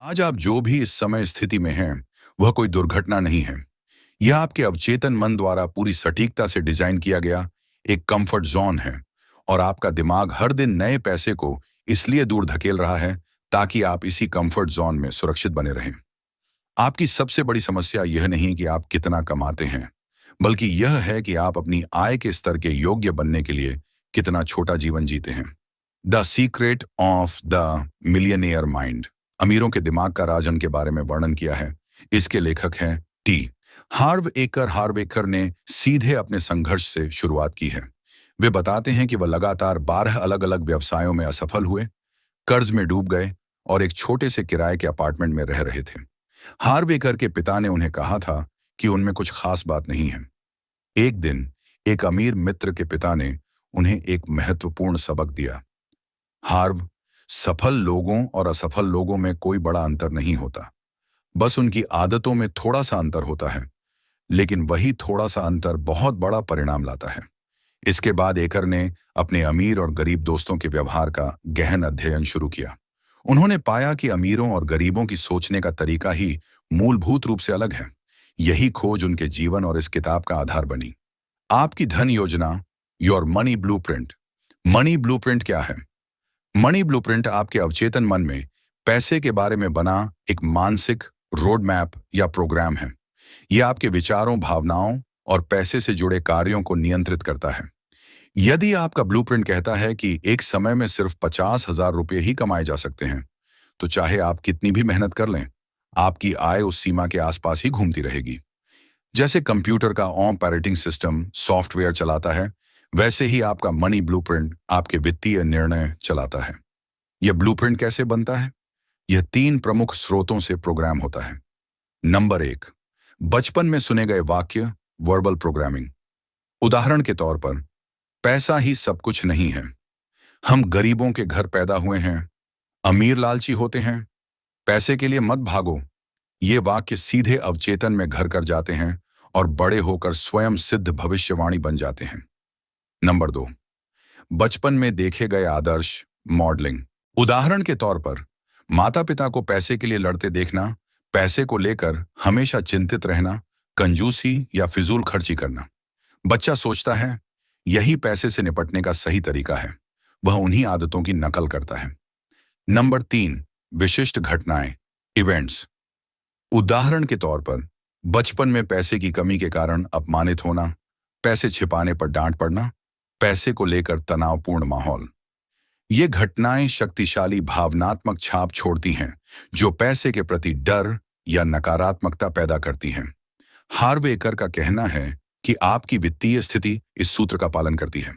आज आप जो भी इस समय स्थिति में हैं, वह कोई दुर्घटना नहीं है। यह आपके अवचेतन मन द्वारा पूरी सटीकता से डिजाइन किया गया एक कंफर्ट जोन है और आपका दिमाग हर दिन नए पैसे को इसलिए दूर धकेल रहा है ताकि आप इसी कंफर्ट जोन में सुरक्षित बने रहें। आपकी सबसे बड़ी समस्या यह नहीं कि आप कितना कमाते हैं, बल्कि यह है कि आप अपनी आय के स्तर के योग्य बनने के लिए कितना छोटा जीवन जीते हैं। The secret of the millionaire mind, अमीरों के दिमाग का राजन के बारे में वर्णन किया है। इसके लेखक हैं टी हार्वेकर ने सीधे अपने संघर्ष से शुरुआत की है। वे बताते हैं कि वह लगातार 12 अलग अलग व्यवसायों में असफल हुए, कर्ज में डूब गए और एक छोटे से किराए के अपार्टमेंट में रह रहे थे। हार्वेकर के पिता ने उन्हें कहा था कि उनमें कुछ खास बात नहीं है। एक दिन एक अमीर मित्र के पिता ने उन्हें एक महत्वपूर्ण सबक दिया। हार्व, सफल लोगों और असफल लोगों में कोई बड़ा अंतर नहीं होता, बस उनकी आदतों में थोड़ा सा अंतर होता है, लेकिन वही थोड़ा सा अंतर बहुत बड़ा परिणाम लाता है। इसके बाद एकर ने अपने अमीर और गरीब दोस्तों के व्यवहार का गहन अध्ययन शुरू किया। उन्होंने पाया कि अमीरों और गरीबों की सोचने का तरीका ही मूलभूत रूप से अलग है। यही खोज उनके जीवन और इस किताब का आधार बनी। आपकी धन योजना, your money blueprint. Money blueprint क्या है? मनी ब्लूप्रिंट आपके अवचेतन मन में पैसे के बारे में बना एक मानसिक रोड मैप या प्रोग्राम है। यह आपके विचारों, भावनाओं और पैसे से जुड़े कार्यों को नियंत्रित करता है। यदि आपका ब्लूप्रिंट कहता है कि एक समय में सिर्फ 50,000 रुपये ही कमाए जा सकते हैं, तो चाहे आप कितनी भी मेहनत कर लें, आपकी आय उस सीमा के आसपास ही घूमती रहेगी। जैसे कंप्यूटर का ऑपरेटिंग सिस्टम सॉफ्टवेयर चलाता है, वैसे ही आपका मनी ब्लूप्रिंट आपके वित्तीय निर्णय चलाता है। यह ब्लूप्रिंट कैसे बनता है? यह 3 प्रमुख स्रोतों से प्रोग्राम होता है। नंबर 1, बचपन में सुने गए वाक्य, वर्बल प्रोग्रामिंग। उदाहरण के तौर पर, पैसा ही सब कुछ नहीं है, हम गरीबों के घर पैदा हुए हैं, अमीर लालची होते हैं, पैसे के लिए मत भागो। ये वाक्य सीधे अवचेतन में घर कर जाते हैं और बड़े होकर स्वयं सिद्ध भविष्यवाणी बन जाते हैं। नंबर 2, बचपन में देखे गए आदर्श, मॉडलिंग। उदाहरण के तौर पर, माता पिता को पैसे के लिए लड़ते देखना, पैसे को लेकर हमेशा चिंतित रहना, कंजूसी या फिजूल खर्ची करना। बच्चा सोचता है यही पैसे से निपटने का सही तरीका है। वह उन्हीं आदतों की नकल करता है। नंबर 3, विशिष्ट घटनाएं, इवेंट्स। उदाहरण के तौर पर, बचपन में पैसे की कमी के कारण अपमानित होना, पैसे छिपाने पर डांट पड़ना, पैसे को लेकर तनावपूर्ण माहौल। ये घटनाएं शक्तिशाली भावनात्मक छाप छोड़ती हैं जो पैसे के प्रति डर या नकारात्मकता पैदा करती हैं। हार्वेकर का कहना है कि आपकी वित्तीय स्थिति इस सूत्र का पालन करती है।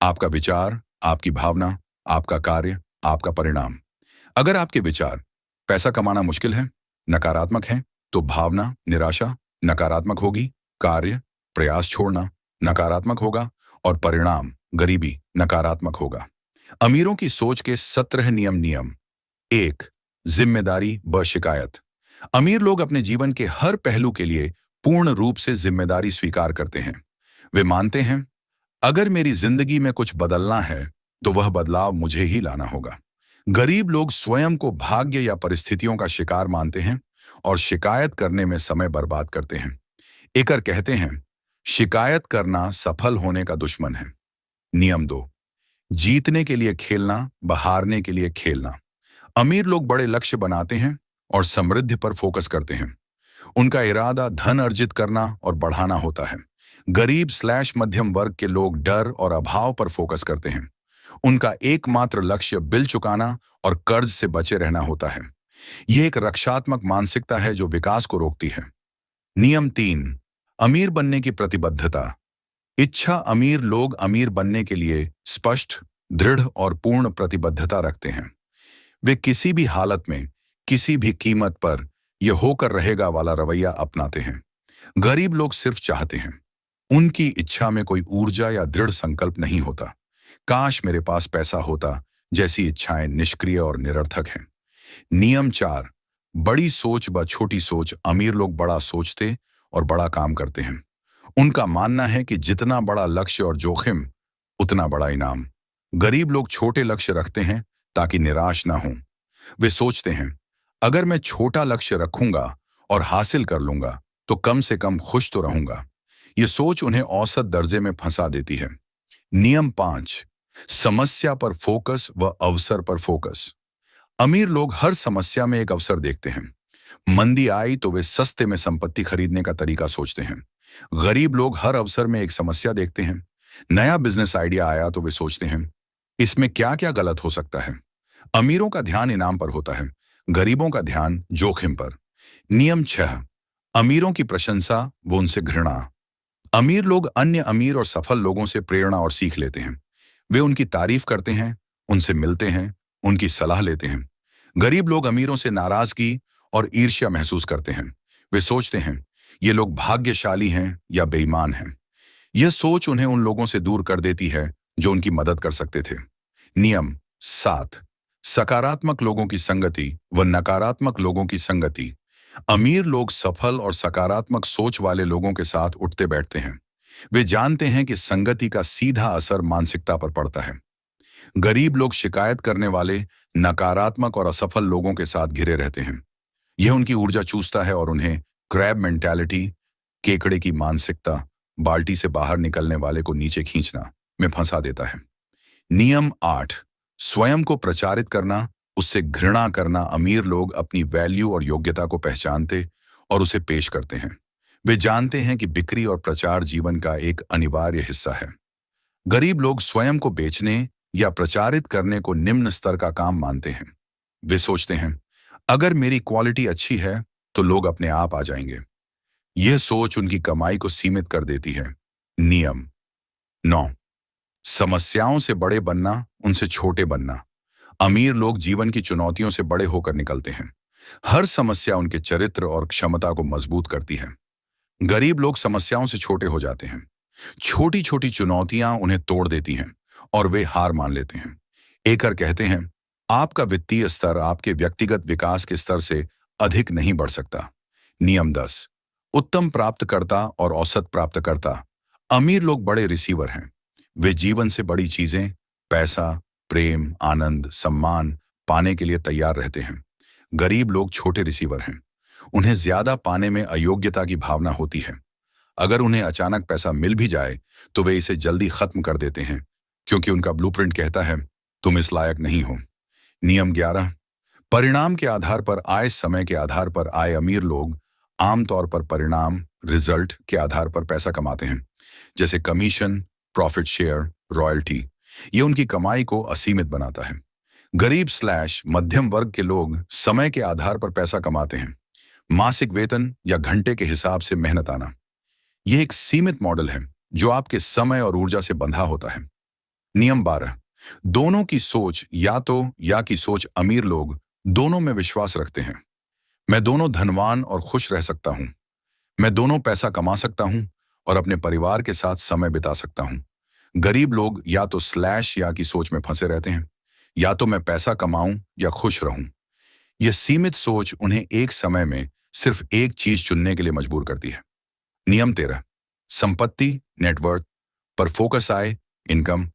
आपका विचार, आपकी भावना, आपका कार्य, आपका परिणाम। अगर आपके विचार पैसा कमाना मुश्किल है, नकारात्मक है, तो भावना निराशा नकारात्मक होगी, कार्य प्रयास छोड़ना नकारात्मक होगा और परिणाम गरीबी नकारात्मक होगा। अमीरों की सोच के 17 नियम। 1, जिम्मेदारी व शिकायत। अमीर लोग अपने जीवन के हर पहलू के लिए पूर्ण रूप से जिम्मेदारी स्वीकार करते हैं। वे मानते हैं, अगर मेरी जिंदगी में कुछ बदलना है तो वह बदलाव मुझे ही लाना होगा। गरीब लोग स्वयं को भाग्य या परिस्थितियों का शिकार मानते हैं और शिकायत करने में समय बर्बाद करते हैं। एकर कहते हैं, शिकायत करना सफल होने का दुश्मन है। नियम 2, जीतने के लिए खेलना व हारने के लिए खेलना। अमीर लोग बड़े लक्ष्य बनाते हैं और समृद्धि पर फोकस करते हैं। उनका इरादा धन अर्जित करना और बढ़ाना होता है। गरीब/मध्यम वर्ग के लोग डर और अभाव पर फोकस करते हैं। उनका एकमात्र लक्ष्य बिल चुकाना और कर्ज से बचे रहना होता है। यह एक रक्षात्मक मानसिकता है जो विकास को रोकती है। नियम 3, अमीर बनने की प्रतिबद्धता। इच्छा अमीर लोग अमीर बनने के लिए स्पष्ट, दृढ़ और पूर्ण प्रतिबद्धता रखते हैं। वे किसी भी हालत में, किसी भी कीमत पर यह होकर रहेगा वाला रवैया अपनाते हैं। गरीब लोग सिर्फ चाहते हैं। उनकी इच्छा में कोई ऊर्जा या दृढ़ संकल्प नहीं होता। काश मेरे पास पैसा होता जैसी इच्छाएं निष्क्रिय और निरर्थक हैं। नियम 4, बड़ी सोच व छोटी सोच। अमीर लोग बड़ा सोचते और बड़ा काम करते हैं। उनका मानना है कि जितना बड़ा लक्ष्य और जोखिम, उतना बड़ा इनाम। गरीब लोग छोटे लक्ष्य रखते हैं ताकि निराश ना हों। वे सोचते हैं, अगर मैं छोटा लक्ष्य रखूंगा और हासिल कर लूंगा तो कम से कम खुश तो रहूंगा। ये सोच उन्हें औसत दर्जे में फंसा देती है। नियम 5, समस्या पर फोकस व अवसर पर फोकस। अमीर लोग हर समस्या में एक अवसर देखते हैं। मंदी आई तो वे सस्ते में संपत्ति खरीदने का तरीका सोचते हैं। गरीब लोग हर अवसर में एक समस्या देखते हैं। नया बिजनेस आइडिया आया तो वे सोचते हैं, इसमें क्या क्या गलत हो सकता है। अमीरों का ध्यान इनाम पर होता है, गरीबों का ध्यान जोखिम पर। नियम 6, अमीरों की प्रशंसा व उनसे घृणा। अमीर लोग अन्य अमीर और सफल लोगों से प्रेरणा और सीख लेते हैं। वे उनकी तारीफ करते हैं, उनसे मिलते हैं, उनकी सलाह लेते हैं। गरीब लोग अमीरों से नाराजगी और ईर्ष्या महसूस करते हैं। वे सोचते हैं, ये लोग भाग्यशाली हैं या बेईमान हैं। यह सोच उन्हें उन लोगों से दूर कर देती है जो उनकी मदद कर सकते थे। नियम 7, सकारात्मक लोगों की संगति व नकारात्मक लोगों की संगति। अमीर लोग सफल और सकारात्मक सोच वाले लोगों के साथ उठते बैठते हैं। वे जानते हैं कि संगति का सीधा असर मानसिकता पर पड़ता है। गरीब लोग शिकायत करने वाले, नकारात्मक और असफल लोगों के साथ घिरे रहते हैं। यह उनकी ऊर्जा चूसता है और उन्हें क्रैब मेंटालिटी, केकड़े की मानसिकता, बाल्टी से बाहर निकलने वाले को नीचे खींचना में फंसा देता है। नियम 8, स्वयं को प्रचारित करना, उससे घृणा करना। अमीर लोग अपनी वैल्यू और योग्यता को पहचानते और उसे पेश करते हैं। वे जानते हैं कि बिक्री और प्रचार जीवन का एक अनिवार्य हिस्सा है। गरीब लोग स्वयं को बेचने या प्रचारित करने को निम्न स्तर का काम मानते हैं। वे सोचते हैं, अगर मेरी क्वालिटी अच्छी है तो लोग अपने आप आ जाएंगे। यह सोच उनकी कमाई को सीमित कर देती है। नियम 9, समस्याओं से बड़े बनना, उनसे छोटे बनना। अमीर लोग जीवन की चुनौतियों से बड़े होकर निकलते हैं। हर समस्या उनके चरित्र और क्षमता को मजबूत करती है। गरीब लोग समस्याओं से छोटे हो जाते हैं। छोटी छोटी चुनौतियां उन्हें तोड़ देती हैं और वे हार मान लेते हैं। एकर कहते हैं, आपका वित्तीय स्तर आपके व्यक्तिगत विकास के स्तर से अधिक नहीं बढ़ सकता। नियम 10, उत्तम प्राप्तकर्ता और औसत प्राप्तकर्ता। अमीर लोग बड़े रिसीवर हैं। वे जीवन से बड़ी चीजें, पैसा, प्रेम, आनंद, सम्मान पाने के लिए तैयार रहते हैं। गरीब लोग छोटे रिसीवर हैं। उन्हें ज्यादा पाने में अयोग्यता की भावना होती है। अगर उन्हें अचानक पैसा मिल भी जाए तो वे इसे जल्दी खत्म कर देते हैं, क्योंकि उनका ब्लूप्रिंट कहता है, तुम इस लायक नहीं हो। नियम 11, परिणाम के आधार पर आय, समय के आधार पर आय। अमीर लोग आमतौर पर परिणाम, रिजल्ट के आधार पर पैसा कमाते हैं, जैसे कमीशन, प्रॉफिट शेयर, रॉयल्टी। ये उनकी कमाई को असीमित बनाता है। गरीब स्लैश मध्यम वर्ग के लोग समय के आधार पर पैसा कमाते हैं, मासिक वेतन या घंटे के हिसाब से मेहनत आना। यह एक सीमित मॉडल है जो आपके समय और ऊर्जा से बंधा होता है। नियम 12, दोनों की सोच या की सोच। अमीर लोग दोनों में विश्वास रखते हैं। मैं दोनों धनवान और खुश रह सकता हूं। मैं दोनों पैसा कमा सकता हूं और अपने परिवार के साथ समय बिता सकता हूं। गरीब लोग या तो स्लैश या की सोच में फंसे रहते हैं, या तो मैं पैसा कमाऊं या खुश रहूं। यह सीमित सोच उन्हें एक समय में सिर्फ एक चीज चुनने के लिए मजबूर करती है। नियम 13, संपत्ति, नेटवर्थ पर फोकस। आय, इनकम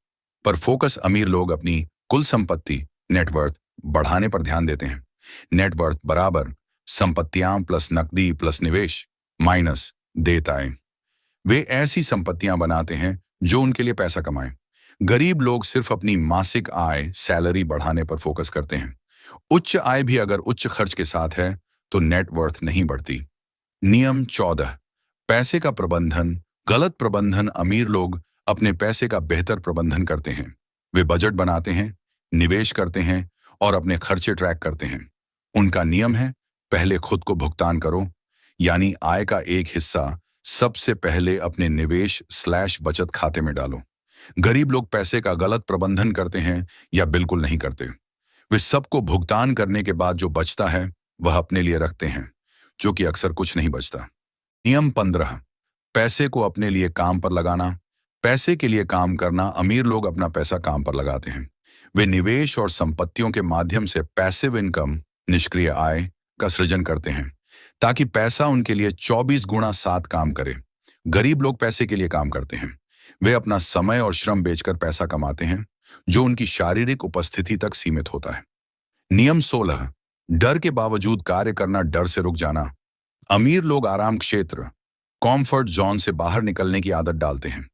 पर फोकस। अमीर लोग अपनी कुल संपत्ति, नेटवर्थ बढ़ाने पर ध्यान देते हैं। नेटवर्थ बराबर संपत्तियां प्लस नकदी प्लस निवेश माइनस देयताएं। वे ऐसी संपत्तियां बनाते हैं जो उनके लिए पैसा कमाएं। गरीब लोग सिर्फ अपनी मासिक आय, सैलरी बढ़ाने पर फोकस करते हैं। उच्च आय भी अगर उच्च खर्च के साथ है तो नेटवर्थ नहीं बढ़ती। नियम 14, पैसे का प्रबंधन, गलत प्रबंधन। अमीर लोग अपने पैसे का बेहतर प्रबंधन करते हैं। वे बजट बनाते हैं, निवेश करते हैं और अपने खर्चे ट्रैक करते हैं। उनका नियम है, पहले खुद को भुगतान करो, यानी आय का एक हिस्सा सबसे पहले अपने निवेश स्लैश बचत खाते में डालो। गरीब लोग पैसे का गलत प्रबंधन करते हैं या बिल्कुल नहीं करते। वे सबको भुगतान करने के बाद जो बचता है वह अपने लिए रखते हैं, जो कि अक्सर कुछ नहीं बचता। नियम 15, पैसे को अपने लिए काम पर लगाना, पैसे के लिए काम करना। अमीर लोग अपना पैसा काम पर लगाते हैं। वे निवेश और संपत्तियों के माध्यम से पैसिव इनकम, निष्क्रिय आय का सृजन करते हैं, ताकि पैसा उनके लिए 24 गुणा 7 काम करे। गरीब लोग पैसे के लिए काम करते हैं। वे अपना समय और श्रम बेचकर पैसा कमाते हैं, जो उनकी शारीरिक उपस्थिति तक सीमित होता है। नियम 16, डर के बावजूद कार्य करना, डर से रुक जाना। अमीर लोग आराम क्षेत्र, कॉम्फर्ट जोन से बाहर निकलने की आदत डालते हैं।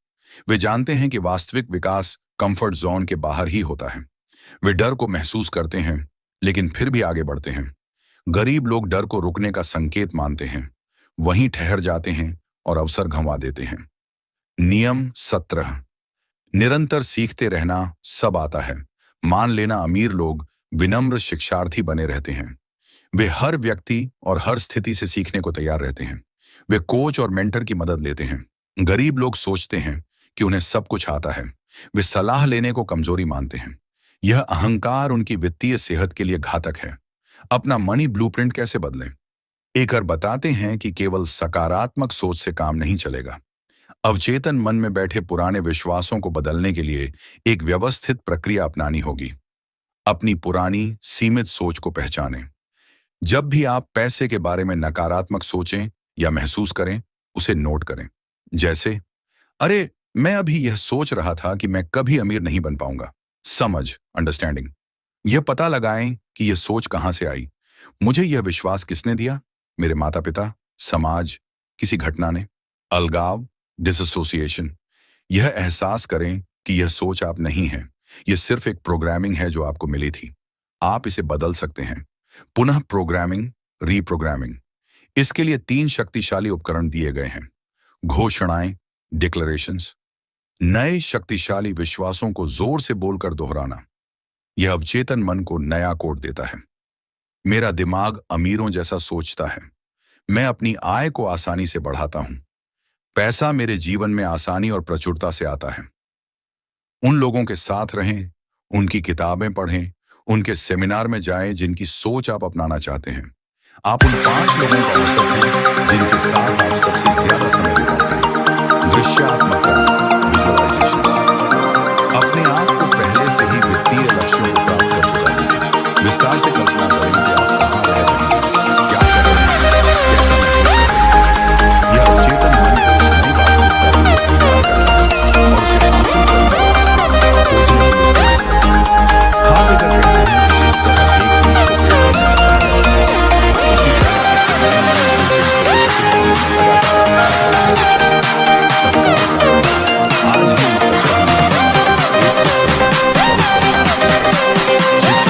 वे जानते हैं कि वास्तविक विकास कंफर्ट जोन के बाहर ही होता है। वे डर को महसूस करते हैं, लेकिन फिर भी आगे बढ़ते हैं। गरीब लोग डर को रुकने का संकेत मानते हैं, वहीं ठहर जाते हैं और अवसर गंवा देते हैं। नियम 17, निरंतर सीखते रहना, सब आता है। मान लेना, अमीर लोग विनम्र शिक्षार्थी बने रहते हैं। वे हर व्यक्ति और हर स्थिति से सीखने को तैयार रहते हैं। वे कोच और मेंटर की मदद लेते हैं। गरीब लोग सोचते हैं कि उन्हें सब कुछ आता है। वे सलाह लेने को कमजोरी मानते हैं। यह अहंकार उनकी वित्तीय सेहत के लिए घातक है। अपना मनी ब्लूप्रिंट कैसे बदलें? एक और बताते हैं कि केवल सकारात्मक सोच से काम नहीं चलेगा। अवचेतन मन में बैठे पुराने विश्वासों को बदलने के लिए एक व्यवस्थित प्रक्रिया अपनानी होगी। अपनी पुरानी सीमित सोच को पहचानें। जब भी आप पैसे के बारे में नकारात्मक सोचें या महसूस करें, उसे नोट करें। जैसे, अरे, मैं अभी यह सोच रहा था कि मैं कभी अमीर नहीं बन पाऊंगा। समझ, अंडरस्टैंडिंग। यह पता लगाएं कि यह सोच कहां से आई। मुझे यह विश्वास किसने दिया? मेरे माता पिता, समाज, किसी घटना ने? अलगाव, डिसोसिएशन। यह एहसास करें कि यह सोच आप नहीं है। यह सिर्फ एक प्रोग्रामिंग है जो आपको मिली थी। आप इसे बदल सकते हैं। पुनः प्रोग्रामिंग, रीप्रोग्रामिंग। इसके लिए 3 शक्तिशाली उपकरण दिए गए हैं। घोषणाएं, डिक्लेरेशंस। नए शक्तिशाली विश्वासों को जोर से बोलकर दोहराना। यह अवचेतन मन को नया कोड देता है। मेरा दिमाग अमीरों जैसा सोचता है। मैं अपनी आय को आसानी से बढ़ाता हूं। पैसा मेरे जीवन में आसानी और प्रचुरता से आता है। उन लोगों के साथ रहें, उनकी किताबें पढ़ें, उनके सेमिनार में जाएं जिनकी सोच आप अपनाना चाहते हैं। आप उन 5 लोगों का अवसर दें जिनके साथ आप सबसे ज्यादा समय बिताते हैं। दृश्यात्मकता, विजुअलाइजेशंस। अपने आप को पहले से ही वित्तीय लक्ष्यों को प्राप्त कर चुका है। विस्तार से कल्पना करें कि आप कहां रह रहे हैं, क्या कर रहे हैं, कैसा महसूस कर रहे हैं। यह अवचेतन मन को नई वास्तविकता के लिए तैयार करता है और उसे हासिल करने का रास्ता खोजने के लिए प्रेरित करता है। हाँ, लेकर कहते हैं कि जिस तरह एक बीज को पेड़ बनने में समय लगता है, उसी तरह आपके नए नए blueprint को विकसित होने में लगातार प्रयास करते रहना चाहिए। तत्काल कार्य करें। आज ही इस सप्ताह में एक पुस्तक पढ़ें और उस पर काम करें। शिक्षा जारी रखें।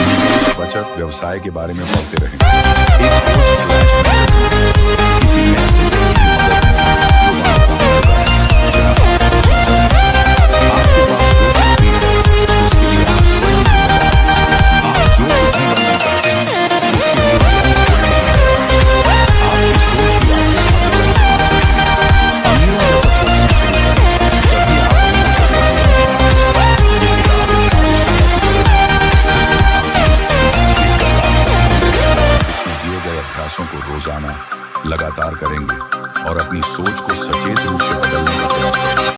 निवेश, बचत, व्यवसाय के बारे में पढ़ते रहें। एक किसी नए सिद्धांत की मदद करें जो वहां काम कर रहा है। जरा आपके पास जो कुछ भी है, उसके लिए आप स्वयं जिम्मेदार हैं। आप जो कुछ भी बनना चाहते हैं, उसके लिए भी आप स्वयं जिम्मेदार हैं। आपकी सोच ही आपके भाग्य का निर्माण करती है। अमीरों जैसा सोचना शुरू करें, तभी आप अमीर जैसा जीवन जिएंगे। ये किताब एक कार्यशाला की तरह है, सिर्फ एक आदमी। इसका लाभ तभी मिलेगा इसमें दिए गए अभ्यासों को रोजाना लगातार करेंगे और अपनी सोच को सचेत रूप से बदलने का प्रयास करेंगे।